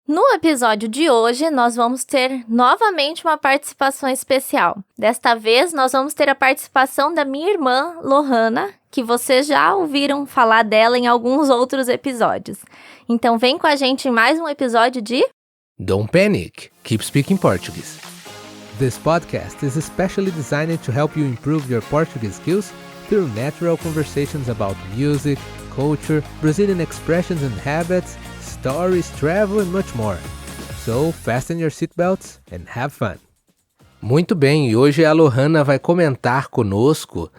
No episódio de hoje, nós vamos ter novamente uma participação especial. Desta vez, nós vamos ter a participação da minha irmã, Lohana, que vocês já ouviram falar dela em alguns outros episódios. Então, vem com a gente em mais um episódio de... Don't panic, keep speaking Portuguese. This podcast is especially designed to help you improve your Portuguese skills through natural conversations about music, culture, Brazilian expressions and habits, stories, travel and much more. So, fasten your seatbelts and have fun. Muito bem, e hoje a Lohana vai comentar conosco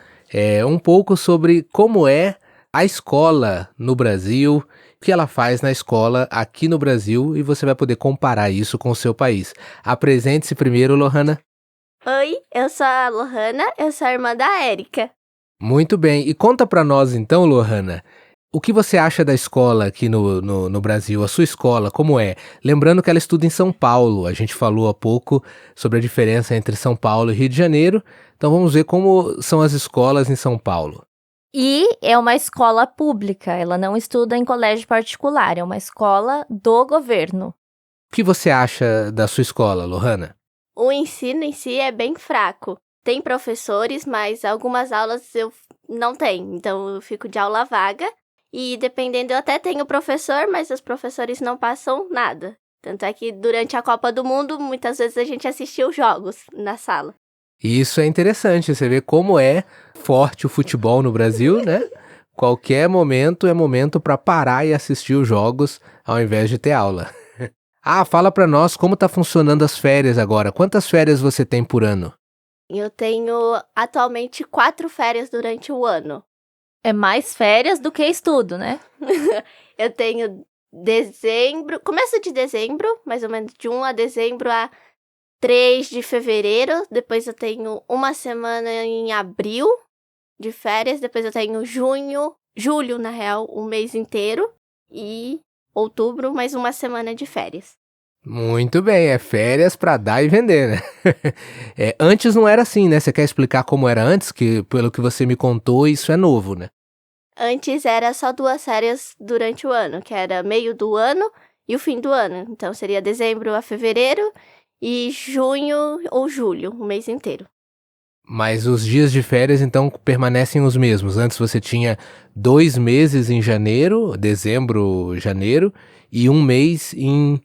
um pouco sobre como é a escola no Brasil, o que ela faz na escola aqui no Brasil, e você vai poder comparar isso com o seu país. Apresente-se primeiro, Lohana. Oi, eu sou a Lohana, eu sou a irmã da Érica. Muito bem, e conta pra nós então, Lohana, o que você acha da escola aqui no Brasil, a sua escola, como é? Lembrando que ela estuda em São Paulo, a gente falou há pouco sobre a diferença entre São Paulo e Rio de Janeiro, então vamos ver como são as escolas em São Paulo. E é uma escola pública, ela não estuda em colégio particular, é uma escola do governo. O que você acha da sua escola, Lohana? O ensino em si é bem fraco. Tem professores, mas algumas aulas eu não tenho, então eu fico de aula vaga. E dependendo, eu até tenho professor, mas os professores não passam nada. Tanto é que durante a Copa do Mundo, muitas vezes a gente assistiu jogos na sala. E isso é interessante, você vê como é forte o futebol no Brasil, né? Qualquer momento é momento para parar e assistir os jogos ao invés de ter aula. Fala para nós como tá funcionando as férias agora. Quantas férias você tem por ano? Eu tenho atualmente 4 férias durante o ano. É mais férias do que estudo, né? Eu tenho começo de dezembro, mais ou menos de 1 a dezembro a 3 de fevereiro. Depois eu tenho uma semana em abril de férias. Depois eu tenho julho, na real, um mês inteiro. E outubro, mais uma semana de férias. Muito bem, é férias para dar e vender, né? Antes não era assim, né? Você quer explicar como era antes? Que pelo que você me contou, isso é novo, né? Antes era só 2 férias durante o ano, que era meio do ano e o fim do ano. Então seria dezembro a fevereiro e junho ou julho, o mês inteiro. Mas os dias de férias, então, permanecem os mesmos. Antes você tinha 2 meses em janeiro, dezembro, janeiro, e 1 mês em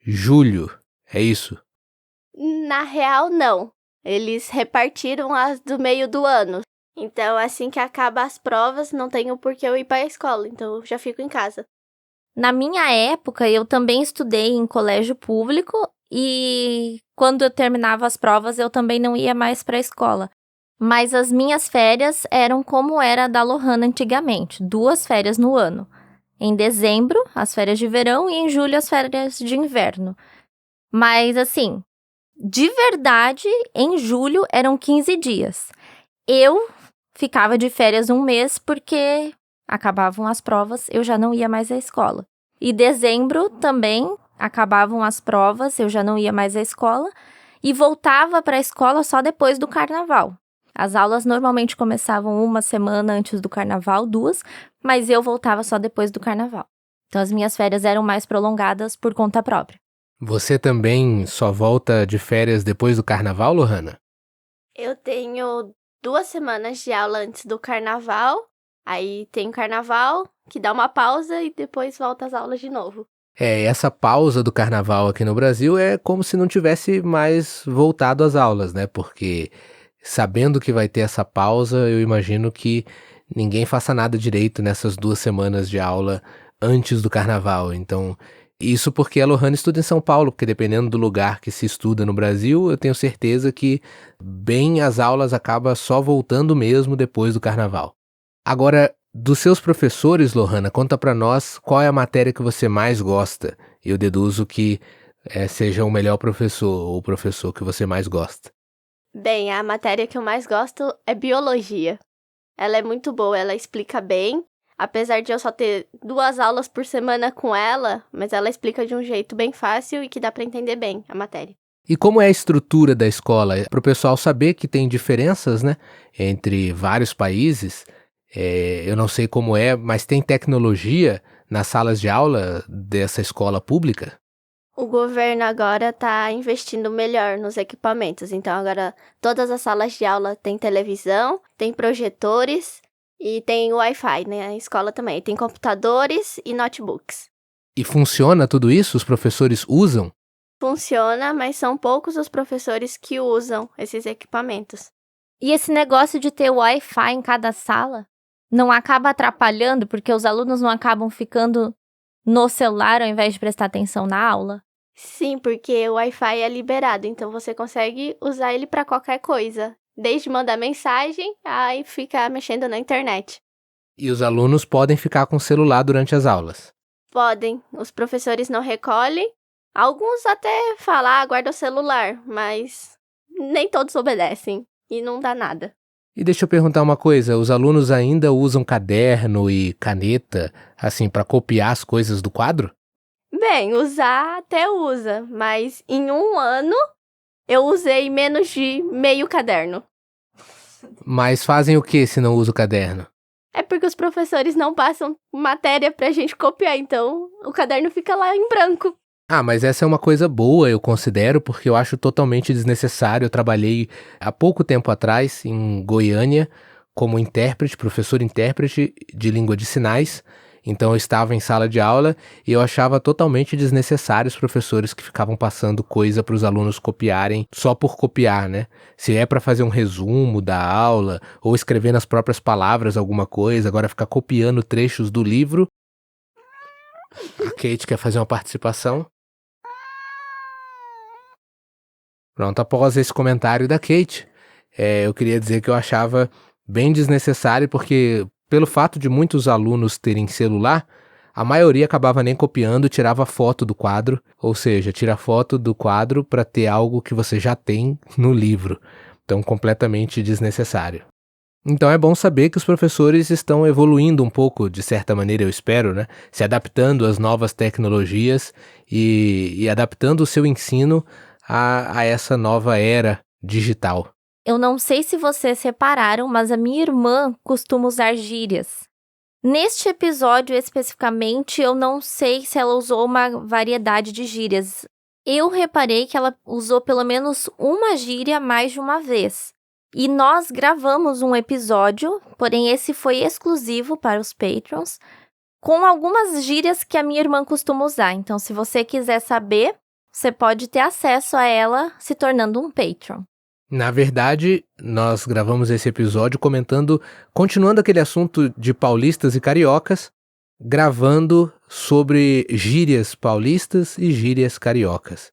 julho. É isso? Na real, não. Eles repartiram as do meio do ano. Então, assim que acaba as provas, não tenho por que eu ir para a escola. Então, eu já fico em casa. Na minha época, eu também estudei em colégio público e quando eu terminava as provas, eu também não ia mais para a escola. Mas as minhas férias eram como era a da Lohana antigamente, 2 férias no ano. Em dezembro, as férias de verão e em julho, as férias de inverno. Mas, assim, de verdade, em julho eram 15 dias. Eu ficava de férias 1 mês porque acabavam as provas, eu já não ia mais à escola. E dezembro também acabavam as provas, eu já não ia mais à escola. E voltava para a escola só depois do carnaval. As aulas normalmente começavam 1 semana antes do carnaval, 2, mas eu voltava só depois do carnaval. Então as minhas férias eram mais prolongadas por conta própria. Você também só volta de férias depois do carnaval, Lohana? Eu tenho 2 semanas de aula antes do carnaval. Aí tem o carnaval, que dá uma pausa e depois volta às aulas de novo. Essa pausa do carnaval aqui no Brasil é como se não tivesse mais voltado às aulas, né? Porque sabendo que vai ter essa pausa, eu imagino que ninguém faça nada direito nessas 2 semanas de aula antes do carnaval. Então, isso porque a Lohana estuda em São Paulo, porque dependendo do lugar que se estuda no Brasil, eu tenho certeza que bem as aulas acabam só voltando mesmo depois do carnaval. Agora, dos seus professores, Lohana, conta pra nós qual é a matéria que você mais gosta. Eu deduzo que seja o melhor professor ou o professor que você mais gosta. Bem, a matéria que eu mais gosto é biologia. Ela é muito boa, ela explica bem. Apesar de eu só ter 2 aulas por semana com ela, mas ela explica de um jeito bem fácil e que dá pra entender bem a matéria. E como é a estrutura da escola? Para o pessoal saber que tem diferenças, né, entre vários países, eu não sei como é, mas tem tecnologia nas salas de aula dessa escola pública? O governo agora está investindo melhor nos equipamentos. Então, agora todas as salas de aula têm televisão, tem projetores e tem Wi-Fi, né? A escola também. Tem computadores e notebooks. E funciona tudo isso? Os professores usam? Funciona, mas são poucos os professores que usam esses equipamentos. E esse negócio de ter Wi-Fi em cada sala não acaba atrapalhando, porque os alunos não acabam ficando no celular ao invés de prestar atenção na aula? Sim, porque o Wi-Fi é liberado, então você consegue usar ele para qualquer coisa. Desde mandar mensagem, aí ficar mexendo na internet. E os alunos podem ficar com o celular durante as aulas? Podem, os professores não recolhem. Alguns até falam, guarda o celular, mas nem todos obedecem e não dá nada. E deixa eu perguntar uma coisa, os alunos ainda usam caderno e caneta, assim, para copiar as coisas do quadro? Bem, usar até usa, mas em um ano eu usei menos de meio caderno. Mas fazem o que se não usa o caderno? É porque os professores não passam matéria pra gente copiar, então o caderno fica lá em branco. Ah, mas essa é uma coisa boa, eu considero, porque eu acho totalmente desnecessário. Eu trabalhei há pouco tempo atrás em Goiânia como intérprete, professor intérprete de língua de sinais. Então eu estava em sala de aula e eu achava totalmente desnecessário os professores que ficavam passando coisa para os alunos copiarem só por copiar, né? Se é para fazer um resumo da aula ou escrever nas próprias palavras alguma coisa, agora ficar copiando trechos do livro. A Kate quer fazer uma participação. Pronto, após esse comentário da Kate, eu queria dizer que eu achava bem desnecessário, porque pelo fato de muitos alunos terem celular, a maioria acabava nem copiando, tirava foto do quadro, ou seja, tira foto do quadro para ter algo que você já tem no livro. Então, completamente desnecessário. Então é bom saber que os professores estão evoluindo um pouco, de certa maneira, eu espero, né? Se adaptando às novas tecnologias e adaptando o seu ensino a essa nova era digital. Eu não sei se vocês repararam, mas a minha irmã costuma usar gírias. Neste episódio especificamente, eu não sei se ela usou uma variedade de gírias. Eu reparei que ela usou pelo menos uma gíria mais de uma vez. E nós gravamos um episódio, porém esse foi exclusivo para os Patrons, com algumas gírias que a minha irmã costuma usar. Então, se você quiser saber, você pode ter acesso a ela se tornando um Patreon. Na verdade, nós gravamos esse episódio continuando aquele assunto de paulistas e cariocas, gravando sobre gírias paulistas e gírias cariocas.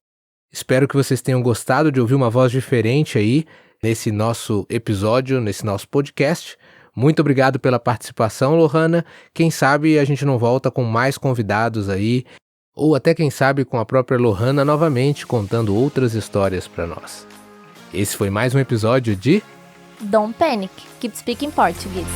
Espero que vocês tenham gostado de ouvir uma voz diferente aí nesse nosso episódio, nesse nosso podcast. Muito obrigado pela participação, Lohana. Quem sabe a gente não volta com mais convidados aí, ou até quem sabe com a própria Lohana novamente contando outras histórias para nós. Esse foi mais um episódio de Don't Panic, Keep Speaking Portuguese.